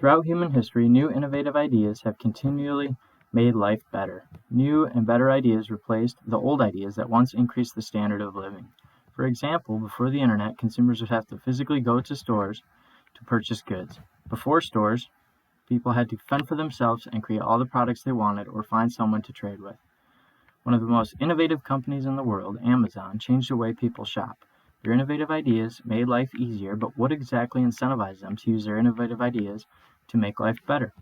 Throughout human history, new innovative ideas have continually made life better. New and better ideas replaced the old ideas that once increased the standard of living. For example, before the internet, consumers would have to physically go to stores to purchase goods. Before stores, people had to fend for themselves and create all the products they wanted or find someone to trade with. One of the most innovative companies in the world, Amazon, changed the way people shop. Their innovative ideas made life easier, but what exactly incentivized them to use their innovative ideas to make life better?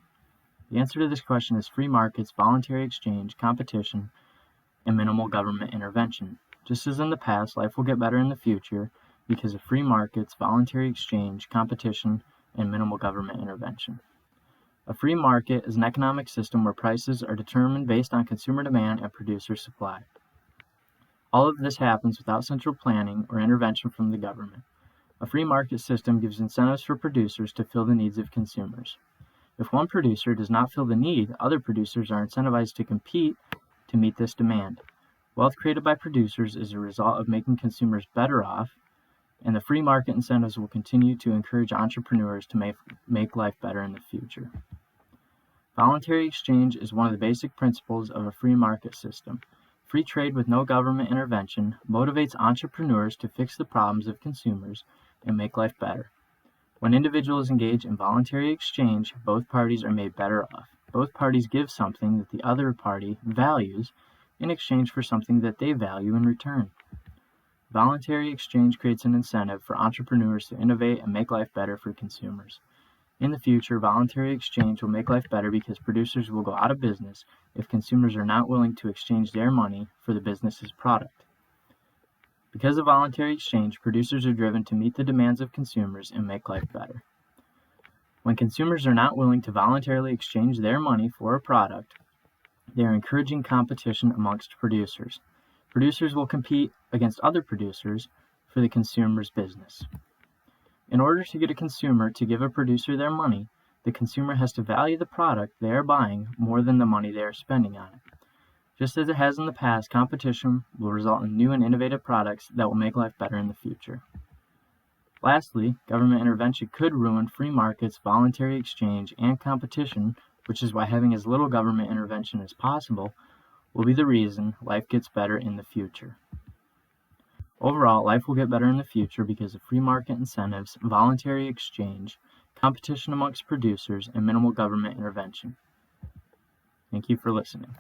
The answer to this question is free markets, voluntary exchange, competition, and minimal government intervention. Just as in the past, life will get better in the future because of free markets, voluntary exchange, competition, and minimal government intervention. A free market is an economic system where prices are determined based on consumer demand and producer supply. All of this happens without central planning or intervention from the government. A free market system gives incentives for producers to fill the needs of consumers. If one producer does not fill the need, other producers are incentivized to compete to meet this demand. Wealth created by producers is a result of making consumers better off, and the free market incentives will continue to encourage entrepreneurs to make life better in the future. Voluntary exchange is one of the basic principles of a free market system. Free trade with no government intervention motivates entrepreneurs to fix the problems of consumers and make life better. When individuals engage in voluntary exchange, both parties are made better off. Both parties give something that the other party values in exchange for something that they value in return. Voluntary exchange creates an incentive for entrepreneurs to innovate and make life better for consumers. In the future, voluntary exchange will make life better because producers will go out of business if consumers are not willing to exchange their money for the business's product. Because of voluntary exchange, producers are driven to meet the demands of consumers and make life better. When consumers are not willing to voluntarily exchange their money for a product, they are encouraging competition amongst producers. Producers will compete against other producers for the consumer's business. In order to get a consumer to give a producer their money, the consumer has to value the product they are buying more than the money they are spending on it. Just as it has in the past, competition will result in new and innovative products that will make life better in the future. Lastly, government intervention could ruin free markets, voluntary exchange, and competition, which is why having as little government intervention as possible will be the reason life gets better in the future. Overall, life will get better in the future because of free market incentives, voluntary exchange, competition amongst producers, and minimal government intervention. Thank you for listening.